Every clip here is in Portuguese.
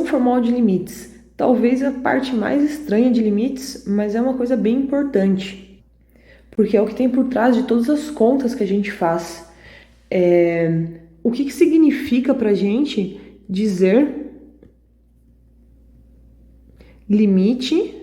formal de limites. Talvez a parte mais estranha de limites, mas é uma coisa bem importante, porque é o que tem por trás de todas as contas que a gente faz. O que significa para a gente dizer limite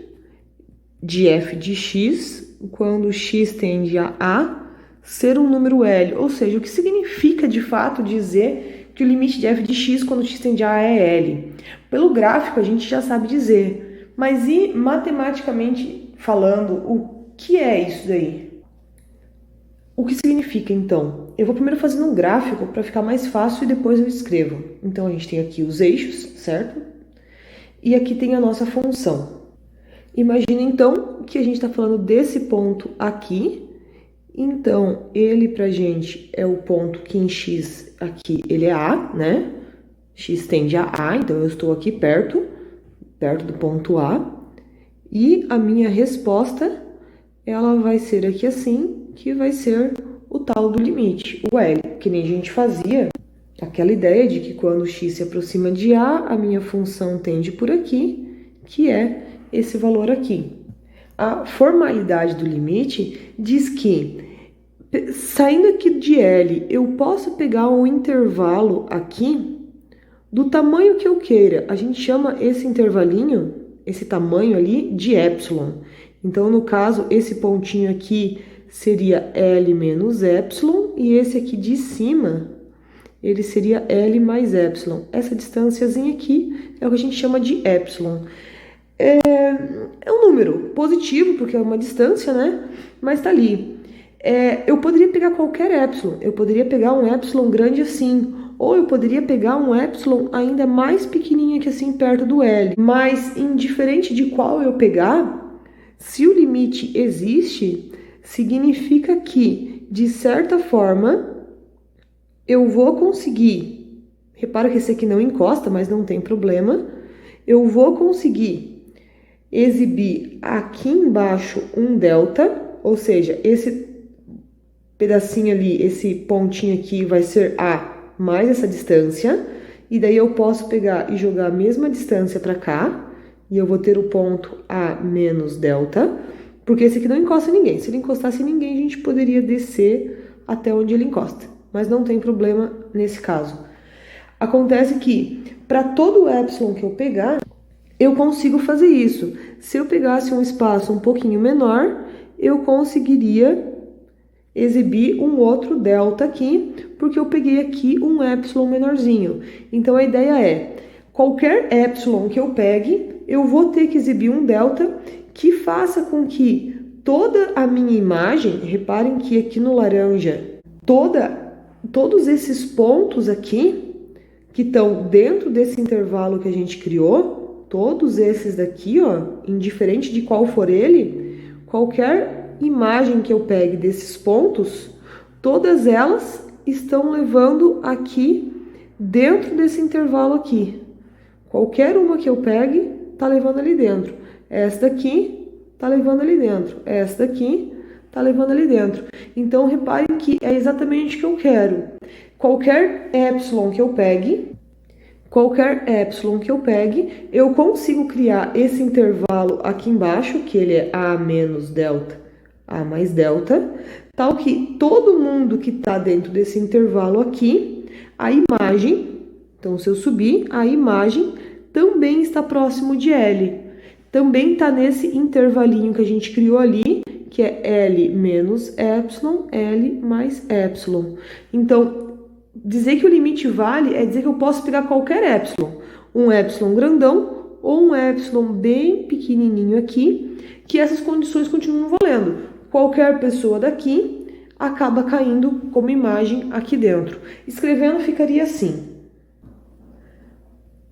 de f de x quando x tende a A ser um número L? Ou seja, o que significa de fato dizer que o limite de f de x quando x tende a A é L? Pelo gráfico a gente já sabe dizer, mas e matematicamente falando, o que é isso daí? O que significa então? Eu vou primeiro fazer um gráfico para ficar mais fácil e depois eu escrevo. Então a gente tem aqui os eixos, certo? E aqui tem a nossa função. Imagina então que a gente está falando desse ponto aqui. Então ele pra gente é o ponto que em x aqui ele é A, né? X tende a A, então eu estou aqui perto do ponto A. E a minha resposta, ela vai ser aqui assim, que vai ser o tal do limite, o L, que nem a gente fazia aquela ideia de que quando x se aproxima de A, a minha função tende por aqui, que é esse valor aqui. A formalidade do limite diz que, saindo aqui de L, eu posso pegar um intervalo aqui do tamanho que eu queira. A gente chama esse intervalinho, esse tamanho ali, de epsilon. Então, no caso, esse pontinho aqui seria L menos epsilon, e esse aqui de cima, ele seria L mais epsilon. Essa distânciazinha aqui é o que a gente chama de epsilon. É um número positivo, porque é uma distância, né? Mas tá ali. Eu poderia pegar qualquer epsilon. Eu poderia pegar um epsilon grande assim, ou eu poderia pegar um epsilon ainda mais pequenininho que assim, perto do L. Mas, indiferente de qual eu pegar, se o limite existe, significa que, de certa forma, eu vou conseguir, repara que esse aqui não encosta, mas não tem problema, eu vou conseguir exibir aqui embaixo um delta, ou seja, esse pedacinho ali, esse pontinho aqui vai ser A mais essa distância, e daí eu posso pegar e jogar a mesma distância para cá, e eu vou ter o ponto A menos delta, porque esse aqui não encosta em ninguém. Se ele encostasse em ninguém, a gente poderia descer até onde ele encosta, mas não tem problema nesse caso. Acontece que, para todo epsilon que eu pegar, eu consigo fazer isso. Se eu pegasse um espaço um pouquinho menor, eu conseguiria exibir um outro delta aqui, porque eu peguei aqui um epsilon menorzinho. Então, a ideia é, qualquer epsilon que eu pegue, eu vou ter que exibir um delta que faça com que toda a minha imagem, reparem que aqui no laranja, todos esses pontos aqui, que estão dentro desse intervalo que a gente criou, todos esses daqui, ó, indiferente de qual for ele, qualquer imagem que eu pegue desses pontos, todas elas estão levando aqui dentro desse intervalo aqui. Qualquer uma que eu pegue, tá levando ali dentro. Esta daqui tá levando ali dentro. Esta daqui tá levando ali dentro. Então, reparem que é exatamente o que eu quero. Qualquer epsilon que eu pegue, eu consigo criar esse intervalo aqui embaixo, que ele é A menos delta, A mais delta, tal que todo mundo que está dentro desse intervalo aqui, a imagem, então se eu subir, a imagem também está próximo de L. Também está nesse intervalinho que a gente criou ali, que é L menos epsilon, L mais epsilon. Então, dizer que o limite vale é dizer que eu posso pegar qualquer epsilon. Um epsilon grandão ou um epsilon bem pequenininho aqui, que essas condições continuam valendo. Qualquer pessoa daqui acaba caindo como imagem aqui dentro. Escrevendo ficaria assim.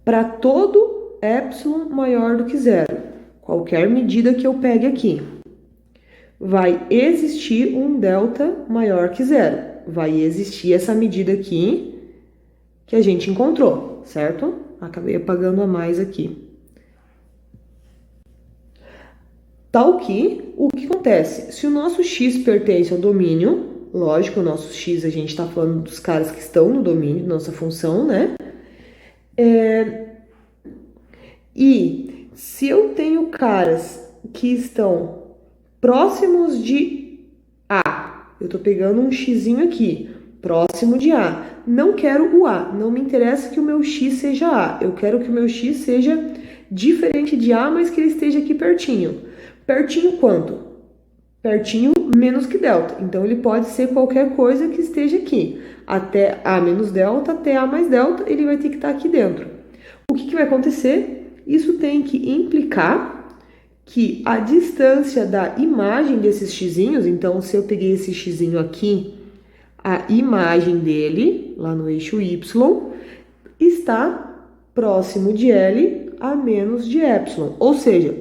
Para todo epsilon maior do que zero, qualquer medida que eu pegue aqui, vai existir um delta maior que zero. Vai existir essa medida aqui que a gente encontrou, certo? Acabei apagando a mais aqui. Tal que, o que acontece? Se o nosso x pertence ao domínio, lógico, o nosso x a gente está falando dos caras que estão no domínio, nossa função, né? E se eu tenho caras que estão próximos de A, eu estou pegando um xzinho aqui, próximo de A. Não quero o A, não me interessa que o meu x seja A. Eu quero que o meu x seja diferente de A, mas que ele esteja aqui pertinho. Pertinho quanto? Pertinho menos que delta. Então, ele pode ser qualquer coisa que esteja aqui. Até A menos delta, até A mais delta, ele vai ter que estar aqui dentro. O que vai acontecer? Isso tem que implicar que a distância da imagem desses xzinhos, então, se eu peguei esse xzinho aqui, a imagem dele, lá no eixo y, está próximo de L a menos de epsilon. Ou seja,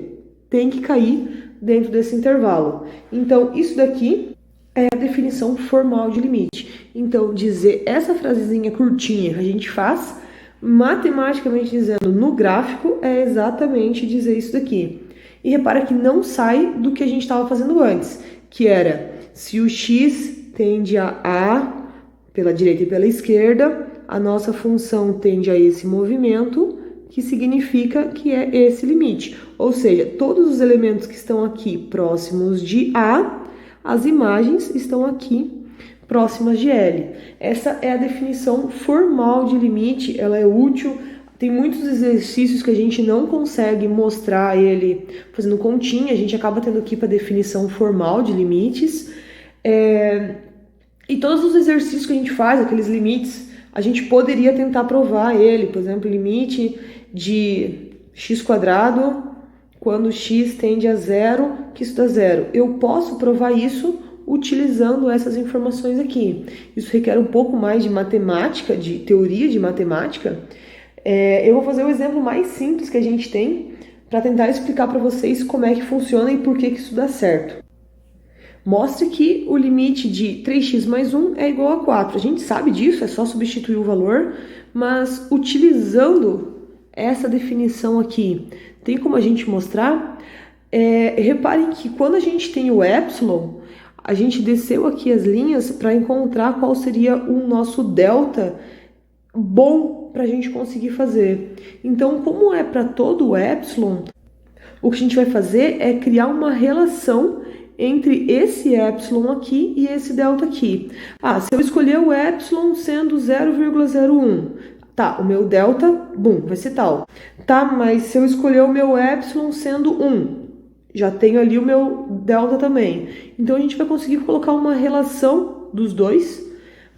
tem que cair dentro desse intervalo. Então, isso daqui é a definição formal de limite. Então, dizer essa frasezinha curtinha que a gente faz, matematicamente dizendo, no gráfico, é exatamente dizer isso daqui. E repara que não sai do que a gente estava fazendo antes, que era se o x tende a A pela direita e pela esquerda, a nossa função tende a esse movimento, que significa que é esse limite. Ou seja, todos os elementos que estão aqui próximos de A, as imagens estão aqui próximas de L. Essa é a definição formal de limite, ela é útil. Tem muitos exercícios que a gente não consegue mostrar ele fazendo continha, a gente acaba tendo que ir para a definição formal de limites. E todos os exercícios que a gente faz, aqueles limites, a gente poderia tentar provar ele, por exemplo, limite de x² quando x tende a zero, que isso dá zero. Eu posso provar isso utilizando essas informações aqui. Isso requer um pouco mais de matemática, de teoria de matemática. Eu vou fazer o exemplo mais simples que a gente tem para tentar explicar para vocês como é que funciona e por que isso dá certo. Mostre que o limite de 3x mais 1 é igual a 4. A gente sabe disso, é só substituir o valor, mas utilizando essa definição aqui, tem como a gente mostrar? Reparem que quando a gente tem o epsilon, a gente desceu aqui as linhas para encontrar qual seria o nosso delta bom para a gente conseguir fazer. Então, como é para todo o epsilon, o que a gente vai fazer é criar uma relação entre esse epsilon aqui e esse delta aqui. Se eu escolher o epsilon sendo 0,01, tá, o meu delta, vai ser tal. Tá, mas se eu escolher o meu epsilon sendo 1, já tenho ali o meu delta também. Então, a gente vai conseguir colocar uma relação dos dois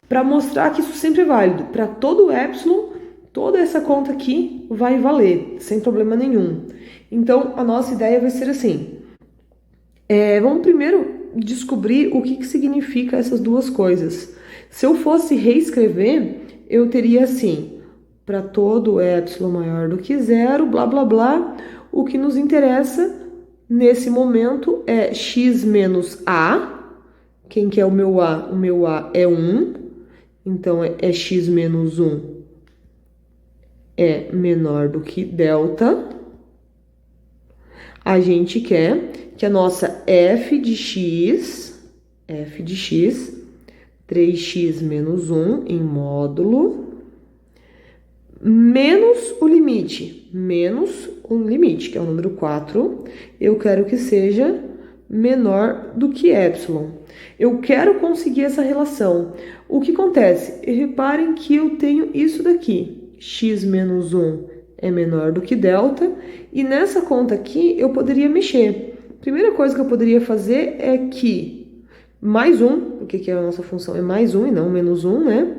para mostrar que isso sempre é válido. Para todo o epsilon, toda essa conta aqui vai valer, sem problema nenhum. Então, a nossa ideia vai ser assim. Vamos primeiro descobrir o que significa essas duas coisas. Se eu fosse reescrever, eu teria assim, para todo epsilon maior do que zero, blá, blá, blá. O que nos interessa nesse momento é x menos a. Quem que é o meu a? O meu a é 1. Então, é x menos 1 é menor do que delta. A gente quer que a nossa f de x, 3x menos 1 em módulo, menos o limite, que é o número 4, eu quero que seja menor do que epsilon. Eu quero conseguir essa relação. O que acontece? Reparem que eu tenho isso daqui, x menos 1 é menor do que delta, e nessa conta aqui eu poderia mexer. Primeira coisa que eu poderia fazer é que mais 1, porque que a nossa função é mais 1 e não menos 1, né?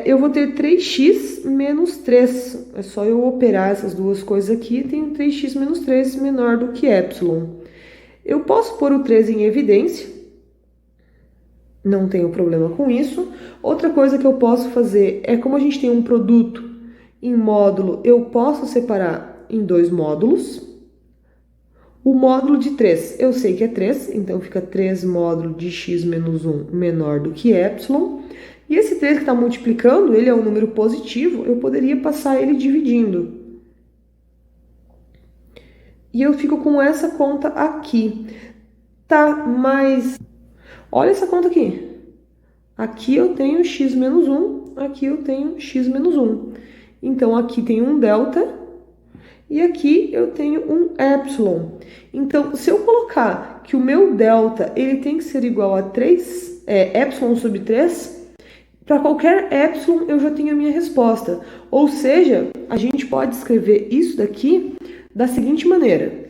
Eu vou ter 3x menos 3. É só eu operar essas duas coisas aqui, tenho 3x menos 3 menor do que epsilon. Eu posso pôr o 3 em evidência, não tenho problema com isso. Outra coisa que eu posso fazer é, como a gente tem um produto em módulo, eu posso separar em dois módulos. O módulo de 3, eu sei que é 3, então fica 3 módulo de x menos 1 menor do que epsilon. E esse 3 que está multiplicando, ele é um número positivo, eu poderia passar ele dividindo. E eu fico com essa conta aqui. Tá, mas olha essa conta aqui. Aqui eu tenho x menos 1, aqui eu tenho x menos 1. Então, aqui tem um delta e aqui eu tenho um epsilon. Então, se eu colocar que o meu delta ele tem que ser igual a epsilon sobre 3, para qualquer epsilon eu já tenho a minha resposta. Ou seja, a gente pode escrever isso daqui da seguinte maneira.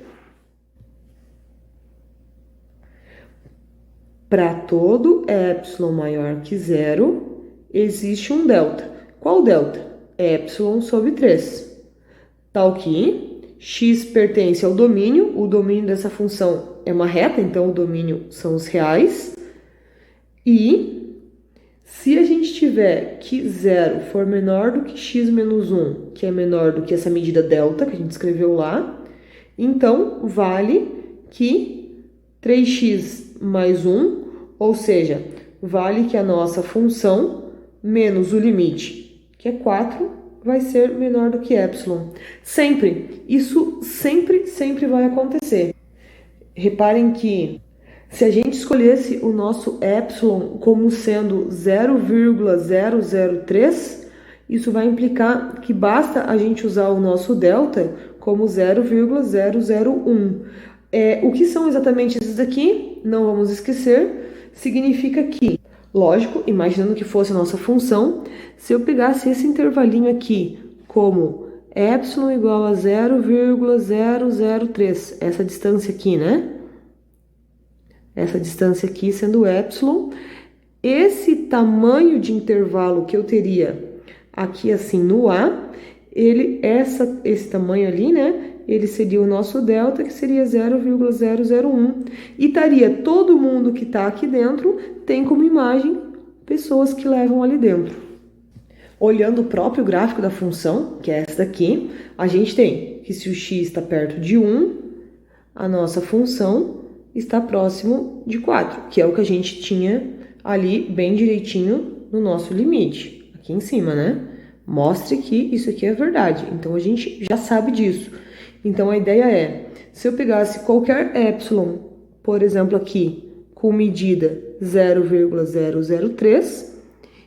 Para todo epsilon maior que 0, existe um delta. Qual delta? Epsilon sobre 3. Tal que x pertence ao domínio, o domínio dessa função é uma reta, então o domínio são os reais. E se a gente tiver que 0 for menor do que x menos 1, que é menor do que essa medida delta que a gente escreveu lá, então vale que 3x mais 1, ou seja, vale que a nossa função menos o limite, que é 4, vai ser menor do que epsilon. Sempre, isso sempre vai acontecer. Reparem que se a gente escolhesse o nosso epsilon como sendo 0,003, isso vai implicar que basta a gente usar o nosso delta como 0,001. O que são exatamente esses aqui? Não vamos esquecer. Significa que, lógico, imaginando que fosse a nossa função, se eu pegasse esse intervalinho aqui como epsilon igual a 0,003, essa distância aqui, né? Essa distância aqui sendo epsilon, esse tamanho de intervalo que eu teria aqui assim no A, esse tamanho ali, né? Ele seria o nosso delta, que seria 0,001. E estaria todo mundo que está aqui dentro, tem como imagem pessoas que levam ali dentro. Olhando o próprio gráfico da função, que é essa daqui, a gente tem que se o x está perto de 1, a nossa função está próximo de 4, que é o que a gente tinha ali bem direitinho no nosso limite, aqui em cima, né? Mostre que isso aqui é verdade, então a gente já sabe disso. Então a ideia é, se eu pegasse qualquer epsilon, por exemplo aqui, com medida 0,003,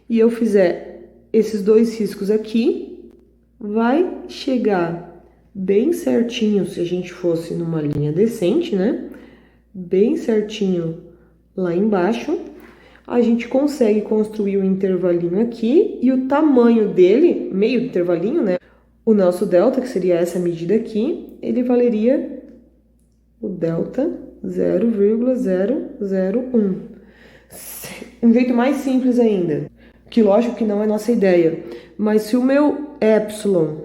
e eu fizer esses dois riscos aqui, vai chegar bem certinho, se a gente fosse numa linha descente, né? Bem certinho lá embaixo, a gente consegue construir o intervalinho aqui e o tamanho dele, meio do intervalinho, né? O nosso delta, que seria essa medida aqui, ele valeria o delta 0,001. Um jeito mais simples ainda, que lógico que não é nossa ideia, mas se o meu epsilon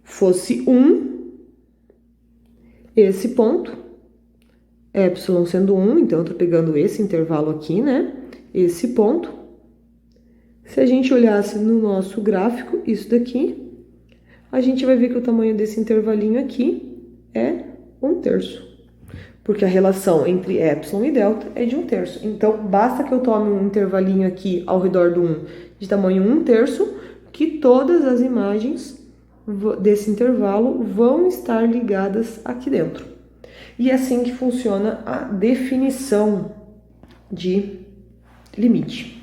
fosse 1, esse ponto, epsilon sendo 1, então eu tô pegando esse intervalo aqui, né? Esse ponto. Se a gente olhasse no nosso gráfico, isso daqui, a gente vai ver que o tamanho desse intervalinho aqui é 1/3. Porque a relação entre epsilon e delta é de 1/3. Então, basta que eu tome um intervalinho aqui ao redor do 1 de tamanho 1/3, que todas as imagens desse intervalo vão estar ligadas aqui dentro. E é assim que funciona a definição de limite.